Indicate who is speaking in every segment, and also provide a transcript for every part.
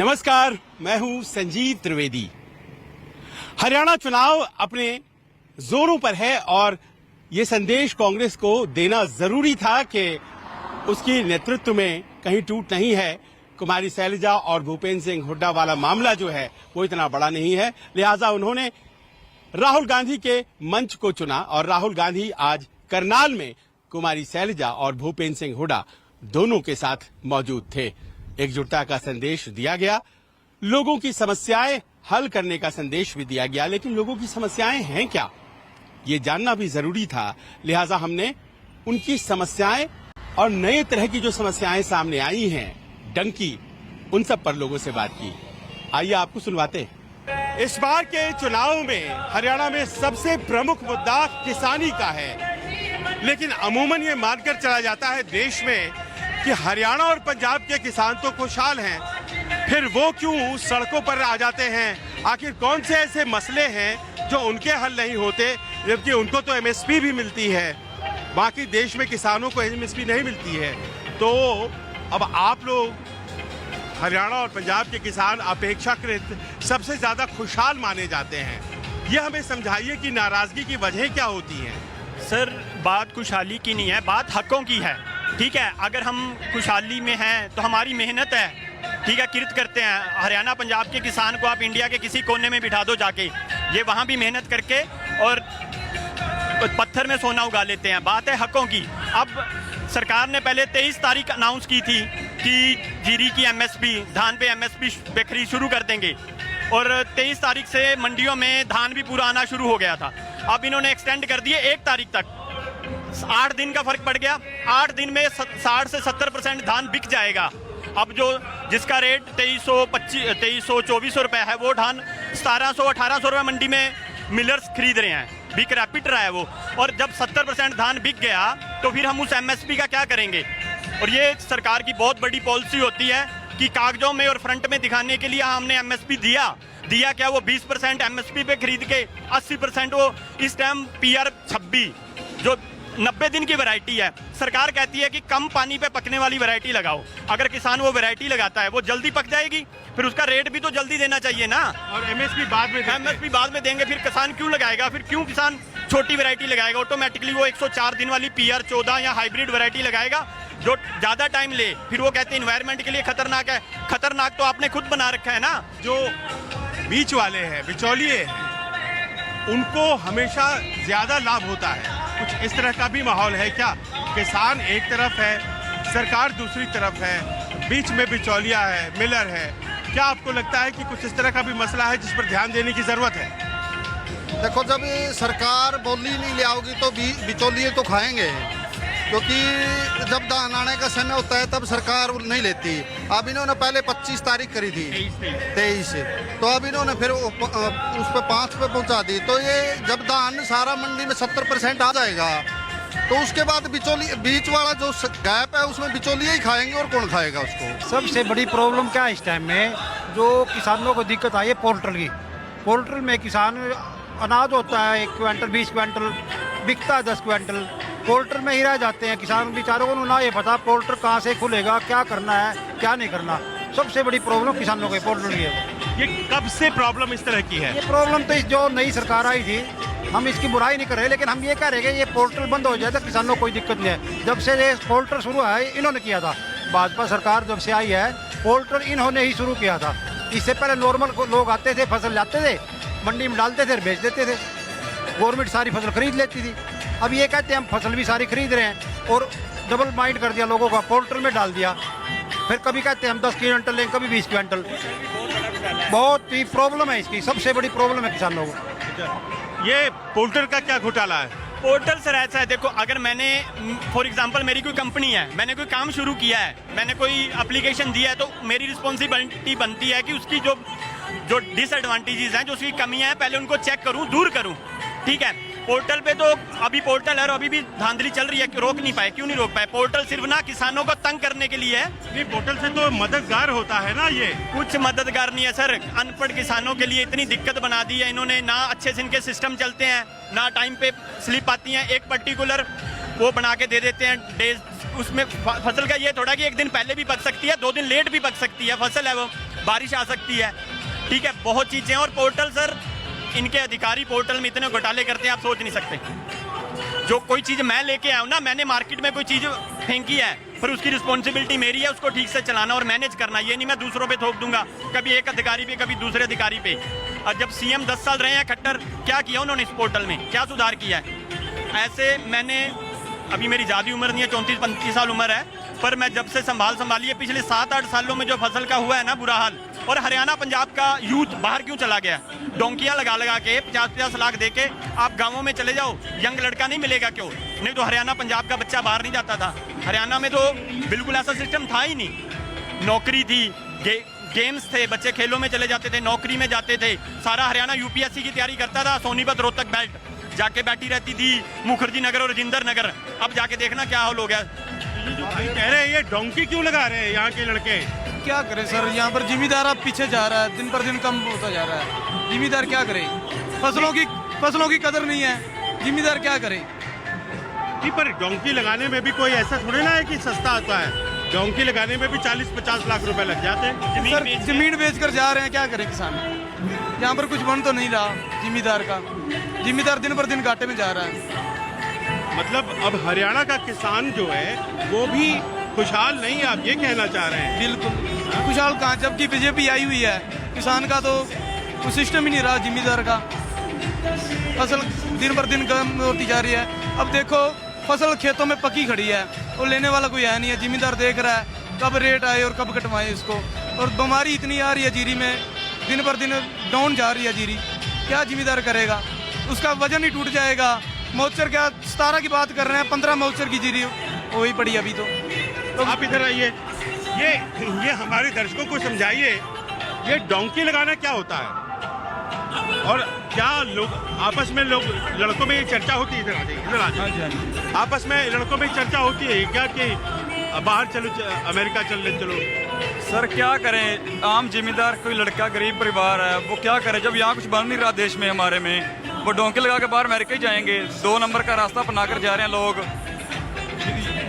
Speaker 1: नमस्कार, मैं हूं संजीव त्रिवेदी। हरियाणा चुनाव अपने जोरों पर है और ये संदेश कांग्रेस को देना जरूरी था कि उसकी नेतृत्व में कहीं टूट नहीं है। कुमारी शैलजा और भूपेंद्र सिंह हुड्डा वाला मामला जो है वो इतना बड़ा नहीं है, लिहाजा उन्होंने राहुल गांधी के मंच को चुना और राहुल गांधी आज करनाल में कुमारी शैलजा और भूपेंद्र सिंह हुड्डा दोनों के साथ मौजूद थे। एकजुटता का संदेश दिया गया, लोगों की समस्याएं हल करने का संदेश भी दिया गया, लेकिन लोगों की समस्याएं हैं क्या, ये जानना भी जरूरी था। लिहाजा हमने उनकी समस्याएं और नए तरह की जो समस्याएं सामने आई हैं, डंकी, उन सब पर लोगों से बात की। आइए आपको सुनवाते हैं। इस बार के चुनाव में हरियाणा में सबसे प्रमुख मुद्दा किसानी का है, लेकिन अमूमन ये मानकर चला जाता है देश में कि हरियाणा और पंजाब के किसान तो खुशहाल हैं, फिर वो क्यों सड़कों पर आ जाते हैं? आखिर कौन से ऐसे मसले हैं जो उनके हल नहीं होते, जबकि उनको तो एमएसपी भी मिलती है, बाकी देश में किसानों को एमएसपी नहीं मिलती है। तो अब आप लोग हरियाणा और पंजाब के किसान अपेक्षाकृत सबसे ज्यादा खुशहाल माने जाते हैं, ये हमें समझाइए कि नाराजगी की वजह क्या होती है?
Speaker 2: सर, बात खुशहाली की नहीं है, बात हकों की है। ठीक है, अगर हम खुशहाली में हैं तो हमारी मेहनत है, ठीक है, किरत करते हैं। हरियाणा पंजाब के किसान को आप इंडिया के किसी कोने में बिठा दो जाके, ये वहाँ भी मेहनत करके और पत्थर में सोना उगा लेते हैं। बात है हकों की। अब सरकार ने पहले 23 तारीख अनाउंस की थी कि जीरी की एमएसपी, धान पे एमएसपी पे खरीद शुरू कर देंगे, और 23 तारीख से मंडियों में धान भी पूरा आना शुरू हो गया था। अब इन्होंने एक्सटेंड कर दिए 1 तारीख तक। 8 दिन का फर्क पड़ गया। 8 दिन में 60 से 70% धान बिक जाएगा। अब जो जिसका रेट 2300-2400 रुपए है, वो धान 1700-1800 रुपए मंडी में मिलर्स खरीद रहे हैं, बिक रहा, पिट रहा है वो। और जब 70% धान बिक गया तो फिर हम उस एमएसपी का क्या करेंगे? और ये सरकार की बहुत बड़ी पॉलिसी होती है कि कागजों में और फ्रंट में दिखाने के लिए हमने एमएसपी दिया क्या? वो 20% एमएसपी पे खरीद के 80% वो इस टाइम पीआर 26 जो 90 दिन की वैरायटी है, सरकार कहती है कि कम पानी पे पकने वाली वैरायटी लगाओ। अगर किसान वो वैरायटी लगाता है, वो जल्दी पक जाएगी, फिर उसका रेट भी तो जल्दी देना चाहिए ना।
Speaker 1: और एमएसपी बाद में
Speaker 2: देंगे, फिर किसान क्यों लगाएगा? फिर क्यों किसान छोटी वैरायटी लगाएगा? ऑटोमेटिकली वो 104 दिन वाली पीआर 14 या हाइब्रिड वैरायटी लगाएगा जो ज्यादा टाइम ले। फिर वो कहते हैं इन्वायरमेंट के लिए खतरनाक है। खतरनाक तो आपने खुद बना रखा है ना।
Speaker 1: जो बीच वाले हैं, बिचौलिए हैं, उनको हमेशा ज्यादा लाभ होता है। कुछ इस तरह का भी माहौल है क्या? किसान एक तरफ है, सरकार दूसरी तरफ है, बीच में बिचौलिया है, मिलर है। क्या आपको लगता है कि कुछ इस तरह का भी मसला है जिस पर ध्यान देने की जरूरत है?
Speaker 3: देखो, जब सरकार बोली नहीं ले आओगी तो बिचौलिए तो खाएंगे, क्योंकि जब धान आने का समय होता है तब सरकार नहीं लेती। अब इन्होंने पहले 25 तारीख करी थी, 23 से, तो अब इन्होंने फिर उस पर 5 पे पहुंचा दी। तो ये जब धान सारा मंडी में 70% आ जाएगा तो उसके बाद बीच वाला जो गैप है उसमें बिचौलिए ही खाएंगे, और कौन खाएगा उसको?
Speaker 4: सबसे बड़ी प्रॉब्लम क्या है इस टाइम में, जो किसानों को दिक्कत आई है पोर्टल की। पोर्टल में किसान अनाज होता है 1 क्विंटल 20 क्विंटल, बिकता है 10 क्विंटल, पोर्टल में ही रह जाते हैं किसान बेचारों को। ना ये पता पोर्टल कहाँ से खुलेगा, क्या करना है, क्या नहीं करना। सबसे बड़ी प्रॉब्लम किसानों के पोर्टल की है।
Speaker 1: ये कब से प्रॉब्लम इस तरह की है?
Speaker 4: ये प्रॉब्लम तो जो नई सरकार आई थी, हम इसकी बुराई नहीं कर रहे, लेकिन हम ये कह रहे हैं कि ये पोर्टल बंद हो जाए तो किसानों को कोई दिक्कत नहीं है। जब से ये पोर्टल शुरू है, इन्होंने किया था, भाजपा सरकार जब से आई है, पोर्टल इन्होंने ही शुरू किया था। इससे पहले नॉर्मल लोग आते थे, फसल लाते थे, मंडी में डालते थे और बेच देते थे, गवर्नमेंट सारी फसल खरीद लेती थी। अब ये कहते हैं हम फसल भी सारी खरीद रहे हैं, और डबल माइंड कर दिया लोगों का, पोर्टल में डाल दिया। फिर कभी कहते हैं हम 10 क्विंटल लेंगे, कभी 20 क्विंटल। बहुत ही प्रॉब्लम है इसकी, सबसे बड़ी प्रॉब्लम है किसानों को।
Speaker 1: ये पोर्टल का क्या घोटाला है?
Speaker 2: पोर्टल सर ऐसा है, देखो, अगर मैंने फॉर एग्जांपल मेरी कोई कंपनी है, मैंने कोई काम शुरू किया है, मैंने कोई एप्लीकेशन दिया है, तो मेरी रिस्पॉन्सिबिलिटी बनती है कि उसकी जो डिसएडवांटेजेस हैं, जो उसकी कमियां हैं, पहले उनको चेक करूं, दूर करूं। ठीक है, पोर्टल पे तो अभी पोर्टल है और अभी भी धांधली चल रही है, रोक नहीं पाए। क्यों नहीं रोक पाए? पोर्टल सिर्फ ना किसानों को तंग करने के लिए है।
Speaker 1: नहीं, पोर्टल से तो मददगार होता है ना। ये
Speaker 2: कुछ मददगार नहीं है सर। अनपढ़ किसानों के लिए इतनी दिक्कत बना दी है इन्होंने, ना अच्छे से इनके सिस्टम चलते हैं, ना टाइम पे स्लिप आती हैं। एक पर्टिकुलर वो बना के दे देते हैं डेज। उसमें फसल का ये थोड़ा कि एक दिन पहले भी पक सकती है, 2 दिन लेट भी पक सकती है, फसल है वो, बारिश आ सकती है, ठीक है, बहुत चीज़ें। और पोर्टल सर, इनके अधिकारी पोर्टल में इतने घोटाले करते हैं आप सोच नहीं सकते। जो कोई चीज़ मैं लेके आया हूँ ना, मैंने मार्केट में कोई चीज़ फेंकी है, फिर उसकी रिस्पॉन्सिबिलिटी मेरी है उसको ठीक से चलाना और मैनेज करना। ये नहीं मैं दूसरों पे थोप दूंगा, कभी एक अधिकारी पे कभी दूसरे अधिकारी पे। और जब सीएम 10 साल रहे हैं खट्टर, क्या किया उन्होंने इस पोर्टल में, क्या सुधार किया है? ऐसे मैंने, अभी मेरी ज़्यादा उम्र नहीं है, 34-35 साल उम्र है, पर मैं जब से संभाली है, पिछले 7-8 सालों में जो फसल का हुआ है ना बुरा हाल। और हरियाणा पंजाब का यूथ बाहर क्यों चला गया? डोंकियां लगा के 50-50 लाख दे के आप गाँवों में चले जाओ, यंग लड़का नहीं मिलेगा क्यों? नहीं तो हरियाणा पंजाब का बच्चा बाहर नहीं जाता था। हरियाणा में तो बिल्कुल ऐसा सिस्टम था ही नहीं। नौकरी थी, गेम्स थे, बच्चे खेलों में चले जाते थे, नौकरी में जाते थे। सारा हरियाणा यूपीएससी की तैयारी करता था, सोनीपत रोहतक बेल्ट जाके बैठी रहती थी, मुखर्जी नगर और राजेंद्र नगर। अब जाके देखना क्या हाल हो गया।
Speaker 1: ये जो भाई कह रहे हैं ये डोंकी क्यों लगा रहे हैं यहाँ के लड़के?
Speaker 5: क्या करे सर, यहाँ पर जिम्मेदार अब पीछे जा रहा है, दिन पर दिन कम होता जा रहा है। जिम्मेदार क्या करे? फसलों की कदर नहीं है, जिम्मेदार क्या करे?
Speaker 1: जी, पर डोंकी लगाने में भी कोई ऐसा थोड़ी ना है कि सस्ता आता है। डोंकी लगाने में भी 40-50 लाख रुपए लग जाते हैं।
Speaker 5: सर जमीन बेचकर जा रहे हैं, क्या करे किसान? यहाँ पर कुछ बन तो नहीं रहा जिम्मेदार का। जिम्मेदार दिन पर दिन घाटे में जा रहा है।
Speaker 1: मतलब अब हरियाणा का किसान जो है वो भी खुशहाल नहीं है, आप ये कहना चाह रहे हैं?
Speaker 5: बिल्कुल खुशहाल कहाँ, जबकि बीजेपी आई हुई है। किसान का तो कुछ सिस्टम ही नहीं रहा जिम्मेदार का। फसल दिन पर दिन कम होती जा रही है। अब देखो फसल खेतों में पकी खड़ी है और लेने वाला कोई है नहीं है। जिम्मेदार देख रहा है कब रेट आए और कब कटवाए इसको। और बीमारी इतनी आ रही है जीरी में, दिन पर दिन डाउन जा रही है जीरी। क्या जिम्मेदार करेगा? उसका वजन ही टूट जाएगा। मौचर क्या 17 की बात कर रहे हैं, 15 मौचर की जीरी वही पड़ी अभी तो
Speaker 1: आप इधर आइए, ये हमारे दर्शकों को समझाइए, ये डोंकी लगाना क्या होता है और क्या लोग आपस में लड़कों में ये चर्चा होती है? इधर आ जाइए। आपस में लड़कों में चर्चा होती है क्या कि बाहर चलो, अमेरिका चलो?
Speaker 6: सर क्या करें, आम जिम्मेदार कोई लड़का गरीब परिवार है, वो क्या करे जब यहाँ कुछ बन नहीं रहा देश में हमारे में। वो डोंकी लगा के बाहर अमेरिका ही जाएंगे। 2 नंबर का रास्ता अपनाकर जा रहे हैं लोग,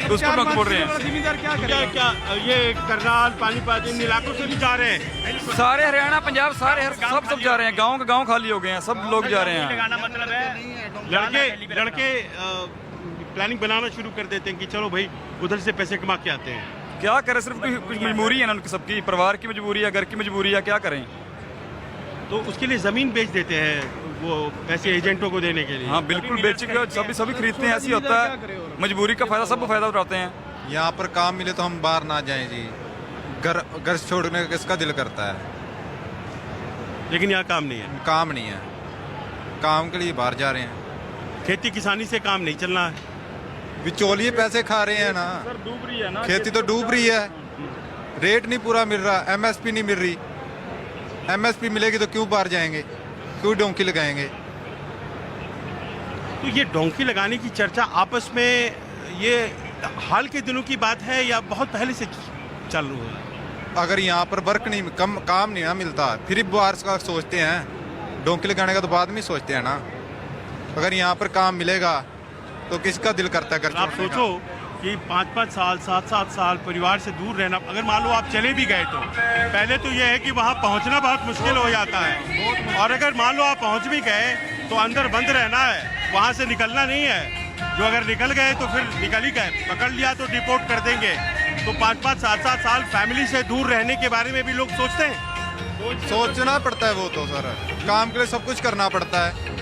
Speaker 6: उसको डोंकी बोल रहे हैं।
Speaker 5: जिम्मेदार क्या करेगा?
Speaker 1: क्या ये करनाल पानीपत इन इलाकों से भी जा रहे हैं?
Speaker 6: सारे हरियाणा पंजाब सारे सब जा रहे हैं। गाँव के गाँव खाली हो गए हैं, सब लोग जा रहे हैं।
Speaker 2: लगाना मतलब है
Speaker 1: लड़के प्लानिंग बनाना शुरू कर देते हैं कि चलो भाई उधर से पैसे कमा के आते हैं।
Speaker 6: क्या करें, सिर्फ कुछ मजबूरी है ना उनकी, सबकी परिवार की मजबूरी है, घर की मजबूरी है, क्या करें?
Speaker 1: तो उसके लिए जमीन बेच देते हैं वो पैसे एजेंटों को देने के लिए।
Speaker 6: हाँ बिल्कुल, बेचेंगे, सभी खरीदते हैं। ऐसी होता है, मजबूरी का फायदा सब फायदा उठाते हैं।
Speaker 7: यहाँ पर काम मिले तो हम बाहर ना जाएं जी। घर छोड़ने का किसका दिल करता है?
Speaker 1: लेकिन यहाँ काम नहीं है।
Speaker 7: काम नहीं है, काम के लिए बाहर जा रहे हैं।
Speaker 1: खेती किसानी से काम नहीं चलना है।
Speaker 7: बिचौलिए पैसे खा रहे हैं ना,
Speaker 6: डूब रही है ना
Speaker 7: खेती तो डूब रही है। रेट नहीं पूरा मिल रहा, एमएसपी नहीं मिल रही। एमएसपी मिलेगी तो क्यों बाहर जाएंगे, क्यों डोंकी लगाएंगे?
Speaker 1: तो ये डोंकी लगाने की चर्चा आपस में ये हाल के दिनों की बात है या बहुत पहले से चल रहा है?
Speaker 7: अगर यहाँ पर वर्क नहीं काम नहीं ना मिलता, फिर बाहर का सोचते हैं। डोंकी लगाने का तो बाद में सोचते हैं ना। अगर यहाँ पर काम मिलेगा तो किसका दिल करता है घर
Speaker 1: आप
Speaker 7: छोड़ने का?
Speaker 1: सोचो कि 5-5 साल 7-7 साल परिवार से दूर रहना। अगर मान लो आप चले भी गए तो पहले तो यह है कि वहाँ पहुँचना बहुत मुश्किल हो जाता है, और अगर मान लो आप पहुँच भी गए तो अंदर बंद रहना है, वहाँ से निकलना नहीं है। जो अगर निकल गए तो फिर निकल ही गए, पकड़ लिया तो डिपोर्ट कर देंगे। तो 5-5 7-7 साल फैमिली से दूर रहने के बारे में भी लोग सोचते हैं।
Speaker 7: सोचना पड़ता है वो तो सर, काम के लिए सब कुछ करना पड़ता है।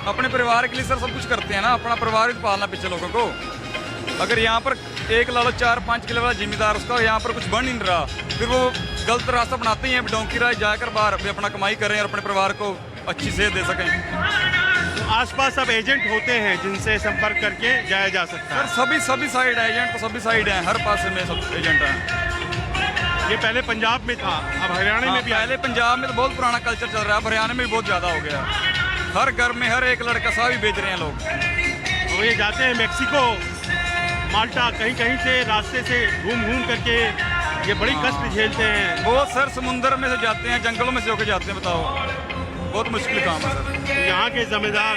Speaker 6: अपने परिवार के लिए सर सब कुछ करते हैं ना, अपना परिवार भी पालना पीछे लोगों को। अगर यहाँ पर एक लालो 4-5 किलो वाला जिम्मेदार, उसका यहाँ पर कुछ बन नहीं रहा, फिर वो गलत रास्ता बनाते हैं। डोंकी राय जाकर बाहर भी अपना कमाई करें और अपने परिवार को अच्छी सेहत दे सकें।
Speaker 1: तो आसपास अब एजेंट होते हैं जिनसे संपर्क करके जाया जा सकता है।
Speaker 6: सर सभी साइड है एजेंट, तो सभी साइड हैं, हर पास में सब एजेंट हैं।
Speaker 1: ये पहले पंजाब में था, अब हरियाणा में भी
Speaker 6: पहले पंजाब में तो बहुत पुराना कल्चर चल रहा है, अब हरियाणा में भी बहुत ज़्यादा हो गया। हर घर में हर एक लड़का सभी बेच रहे हैं लोग।
Speaker 1: और ये जाते हैं मैक्सिको, माल्टा, कहीं कहीं से रास्ते से घूम करके ये बड़ी कष्ट झेलते हैं।
Speaker 6: बहुत सर समुंदर में से जाते हैं, जंगलों में से होकर जाते हैं। बताओ, बहुत मुश्किल काम है सर।
Speaker 1: यहाँ के जमींदार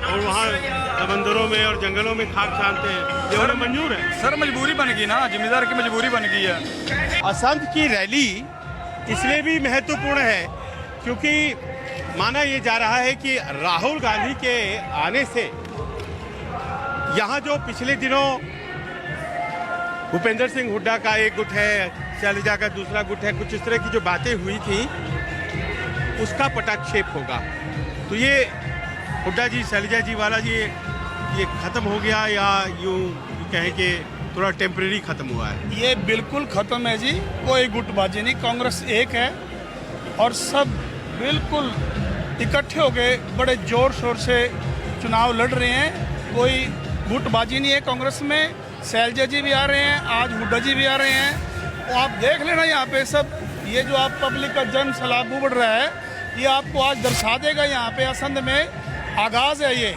Speaker 1: और वहाँ समंदरों में और जंगलों में खाक छानते हैं, ये उन्हें मंजूर है?
Speaker 6: सर मजबूरी बन गई ना, जिम्मेदार की मजबूरी बन गई है।
Speaker 1: असंध की रैली इसलिए भी महत्वपूर्ण है क्योंकि माना ये जा रहा है कि राहुल गांधी के आने से यहाँ जो पिछले दिनों भूपेंद्र सिंह हुड्डा का एक गुट है, शैलजा का दूसरा गुट है, कुछ इस तरह की जो बातें हुई थी उसका पटाक्षेप होगा। तो ये हुड्डा जी शैलजा जी वाला ये खत्म हो गया या यूँ कहें कि थोड़ा टेम्परेरी खत्म हुआ है?
Speaker 8: ये बिल्कुल खत्म है जी, कोई गुटबाजी नहीं। कांग्रेस एक है और सब बिल्कुल इकट्ठे हो गए बड़े जोर शोर से चुनाव लड़ रहे हैं। कोई गुटबाजी नहीं है कांग्रेस में। शैलजा जी भी आ रहे हैं, आज हुड्डा जी भी आ रहे हैं। तो आप देख लेना यहाँ पे सब ये जो आप पब्लिक का जन सैलाब बढ़ रहा है, ये आपको आज दर्शा देगा। यहाँ पे असंध में आगाज़ है ये।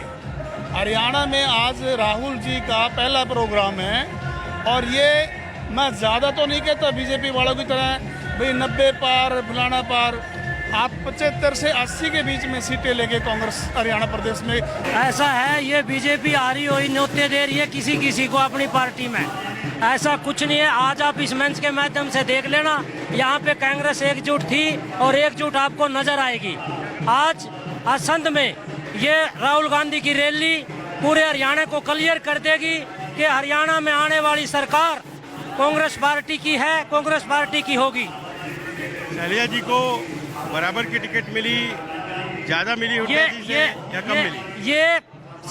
Speaker 8: हरियाणा में आज राहुल जी का पहला प्रोग्राम है और ये मैं ज़्यादा तो नहीं कहता बीजेपी वालों की तरह भाई 90 पार फलाना पार, आप 75 से 80 के बीच में सीटें लेके कांग्रेस हरियाणा प्रदेश में।
Speaker 9: ऐसा है, ये बीजेपी आ रही हुई न्योते दे रही है किसी को अपनी पार्टी में, ऐसा कुछ नहीं है। आज आप इस मंच के माध्यम से देख लेना, यहाँ पे कांग्रेस एकजुट थी और एकजुट आपको नजर आएगी। आज असंध में ये राहुल गांधी की रैली पूरे हरियाणा को क्लियर कर देगी कि हरियाणा में आने वाली सरकार कांग्रेस पार्टी की है, कांग्रेस पार्टी की होगी।
Speaker 1: शैलजा जी को बराबर की टिकट मिली, ज्यादा मिली हुड्डा जी से या कम मिली?
Speaker 9: ये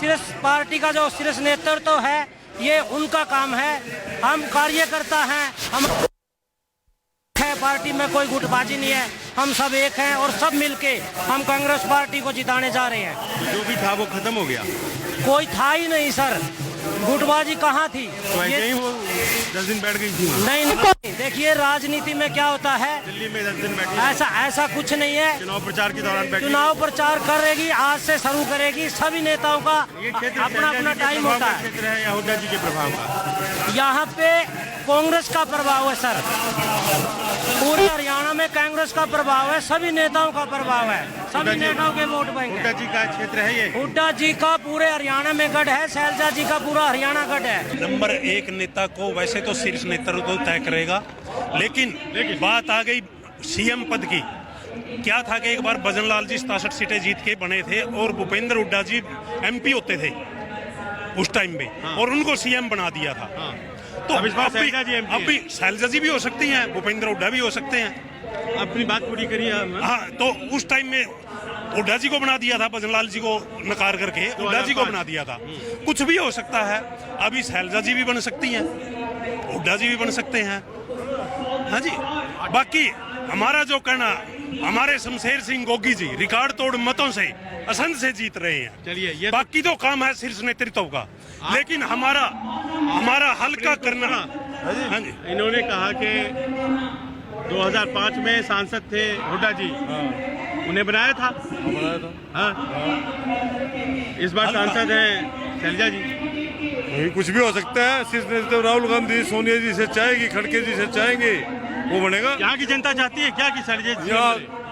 Speaker 9: शीर्ष पार्टी का जो शीर्ष नेतृत्व है ये उनका काम है। हम कार्यकर्ता हैं, हम है, पार्टी में कोई गुटबाजी नहीं है, हम सब एक हैं और सब मिलके हम कांग्रेस पार्टी को जिताने जा रहे हैं।
Speaker 1: जो भी था वो खत्म हो गया,
Speaker 9: कोई था ही नहीं सर, गुटबाजी कहाँ थी?
Speaker 1: तो ऐसे ही वो 10 दिन बैठ गई थी वहाँ।
Speaker 9: नहीं, देखिए राजनीति में क्या होता है,
Speaker 1: दिल्ली में 10 दिन बैठी,
Speaker 9: ऐसा कुछ नहीं है।
Speaker 1: चुनाव प्रचार के दौरान बैठी,
Speaker 9: चुनाव प्रचार करेगी, आज से शुरू करेगी। सभी नेताओं का अपना टाइम होता है।
Speaker 1: क्षेत्र है या हुड्डा जी के प्रभाव का?
Speaker 9: यहाँ पे कांग्रेस का प्रभाव है सर, पूरे हरियाणा में कांग्रेस का प्रभाव है, सभी नेताओं का प्रभाव है, सभी नेताओं के वोट बैंक
Speaker 1: हुड्डा जी का क्षेत्र है ये?
Speaker 9: हुड्डा जी का पूरे हरियाणा में गढ़ है, शैलजा जी का पूरा हरियाणा गढ़ है।
Speaker 10: नंबर 1 नेता को वैसे तो शीर्ष नेतृत्व तय करेगा, लेकिन बात आ गई सीएम पद की। क्या था कि एक बार भजनलाल जी 67 सीटें जीत के बने थे और भूपेंद्र हुड्डा जी एमपी होते थे उस टाइम में, और उनको सीएम बना दिया था। तो अब भी शैलजा जी भी हो सकती हैं, भूपेंद्र हुड्डा भी हो सकते हैं।
Speaker 1: अपनी बात पूरी करिए।
Speaker 10: हाँ, तो उस टाइम में हुड्डा जी को बना दिया था, भजनलाल जी को नकार करके हुड्डा जी को बना दिया था। कुछ भी हो सकता है, अभी शैलजा जी भी बन सकती हैं, हुड्डा जी भी बन सकते हैं। हाँ जी, बाकी हमारा जो कहना, हमारे शमशेर सिंह गोगी जी रिकॉर्ड तोड़ मतों से असंध से जीत रहे हैं।
Speaker 1: चलिए, ये
Speaker 10: बाकी तो काम है शीर्ष नेतृत्व का, लेकिन हमारा हल्का करना। हाँ जी,
Speaker 1: इन्होंने कहा कि 2005 में सांसद थे हुड्डा जी, उन्हें बनाया था। हाँ, इस बार सांसद हैं शैलजा जी।
Speaker 11: कुछ भी हो सकता है। शीर्ष नेतृत्व राहुल गांधी सोनिया जी से चाहेगी, खड़गे जी से चाहेंगे, वो बनेगा।
Speaker 1: यहाँ की जनता चाहती है क्या कि शैलजा जी?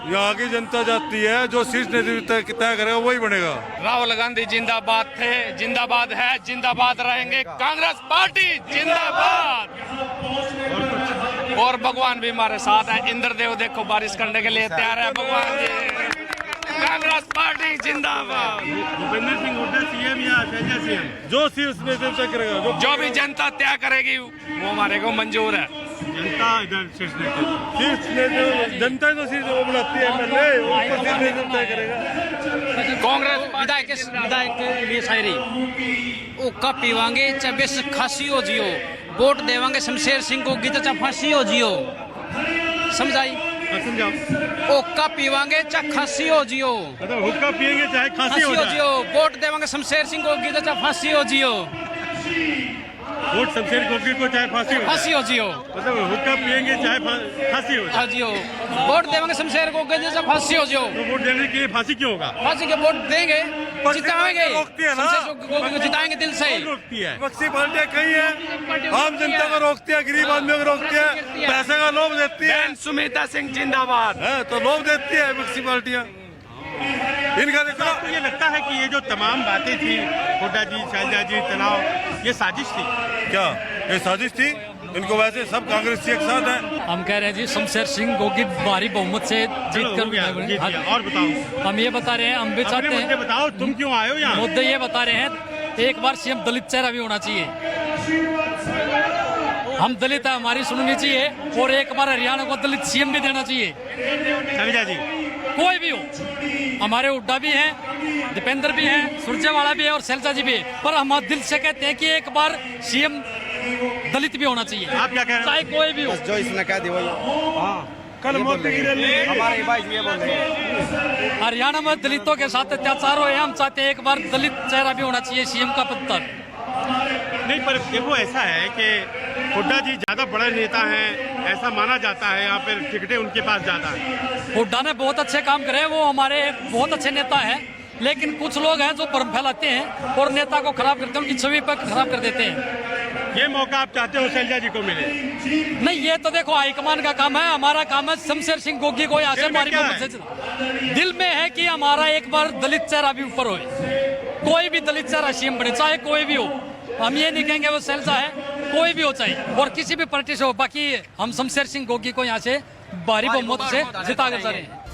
Speaker 11: यहाँ की जनता चाहती है जो शीर्ष नेतृत्व तय करेगा वही बनेगा।
Speaker 12: राहुल गांधी जिंदाबाद थे, जिंदाबाद है, जिंदाबाद रहेंगे। कांग्रेस पार्टी जिंदाबाद। और भगवान भी हमारे साथ है। इंद्रदेव देखो बारिश करने के लिए तैयार है। भगवान जी, कांग्रेस पार्टी जिंदाबाद।
Speaker 1: भूपेंद्र सिंह हुड्डा सीएम या शैलजा सीएम?
Speaker 11: जो शीर्ष नेतृत्व तय करेगा,
Speaker 12: जो भी जनता तय करेगी वो हमारे को मंजूर है।
Speaker 1: जनता इधर शीर्ष नेतृत्व,
Speaker 11: जनता तो शीर्ष वो बुलाती है, एमएलए वो शीर्ष नेतृत्व तय करेगा।
Speaker 12: कांग्रेस विधायक लिए शायरी ओ का पीवांगे चाहे बेस खासी हो जियो, वोट देवांगे शमशेर सिंह को गीता चाहे फांसी हो जियो। समझाई?
Speaker 1: समझाओ।
Speaker 12: ओ का पीवांगे चाहे खासी हो जियो,
Speaker 1: मतलब हुक्का पिएंगे चाहे खांसी हो
Speaker 12: जियो। वोट देवांगे शमशेर सिंह को गीता चाहे फांसी हो जियो।
Speaker 1: वोट शमशेर गोगी को चाहे फांसी हो
Speaker 12: जियो।
Speaker 1: मतलब हुक्का पिएंगे चाहे फांसी हो
Speaker 12: जियो। वोट देवांगे शमशेर को गीता चाहे फांसी हो जियो।
Speaker 1: तो वोट देने के लिए फांसी क्यों होगा?
Speaker 12: फांसी के वोट देंगे, जिताएंगे,
Speaker 11: रोकती है ना,
Speaker 12: जिताएंगे दिल से।
Speaker 1: रोकती है
Speaker 11: विपक्षी पार्टियां कई है, आम जनता को रोकती है, गरीब आदमियों को रोकती है, पैसे का लोभ देती है।
Speaker 12: सुमिता सिंह जिंदाबाद।
Speaker 11: तो लोभ देती है विपक्षी पार्टियां। इनका देखो ना,
Speaker 1: आपको ये लगता है कि ये जो तमाम बातें थी, हुड्डा जी, शैलजा जी, तनाव, ये साजिश थी?
Speaker 11: क्या ये साजिश थी? इनको वैसे सब कांग्रेसी एक साथ है।
Speaker 12: हम कह रहे हैं जी शमशेर सिंह गोगी भारी बहुमत से जीत कर
Speaker 1: और बताओ,
Speaker 12: हम ये बता रहे हैं, हम भी चाहते
Speaker 1: मुझे
Speaker 12: हैं,
Speaker 1: बताओ तुम क्यों आए हो यहाँ?
Speaker 12: मुद्दे ये बता रहे हैं, एक बार सीएम दलित चेहरा भी होना चाहिए। हम दलित है, हमारी सुननी चाहिए, और एक बार हरियाणा को दलित सीएम भी देना चाहिए।
Speaker 1: शैलजा जी,
Speaker 12: कोई भी हो, हमारे हुड्डा भी हैं, दीपेंद्र भी हैं, सुरजेवाला भी है और शैलजा जी भी है, पर हम दिल से कहते हैं कि एक बार सीएम दलित भी होना चाहिए।
Speaker 1: आप क्या कह रहे हैं?
Speaker 12: चाहे कोई भी हो।
Speaker 3: जो इसने कह दी वही
Speaker 8: कल मोदी की रैली
Speaker 3: हमारे भाई ये बोल रहे हैं।
Speaker 12: हरियाणा में दलितों के साथ अत्याचार हो, हम चाहते हैं एक बार दलित चेहरा भी होना चाहिए सीएम का पद तक।
Speaker 1: नहीं, पर देखो ऐसा है कि हुड्डा जी ज्यादा बड़े नेता हैं, ऐसा माना जाता है, यहाँ पर टिकटें उनके पास ज्यादा है।
Speaker 12: हुड्डा ने बहुत अच्छे काम करे, वो हमारे बहुत अच्छे नेता हैं, लेकिन कुछ लोग हैं जो भ्रम फैलाते हैं और नेता को खराब करते हैं, उनकी छवि पर खराब कर देते हैं।
Speaker 1: ये मौका आप चाहते हो शैलजा जी को मिले?
Speaker 12: नहीं, ये तो देखो हाईकमान का काम है, हमारा काम है शमशेर सिंह गोगी को यहाँ से
Speaker 1: दिल में
Speaker 12: हमारी
Speaker 1: क्या
Speaker 12: बहुमत से दिल में है कि हमारा एक बार दलित चेहरा भी ऊपर हो, कोई भी दलित चेहरा सीएम बने, चाहे कोई भी हो। हम ये नहीं कहेंगे वो शैलजा है, कोई भी हो चाहे, और किसी भी पार्टी से हो। बाकी हम शमशेर सिंह गोगी को यहाँ से भारी बहुमत से जिता कर जा रहे हैं।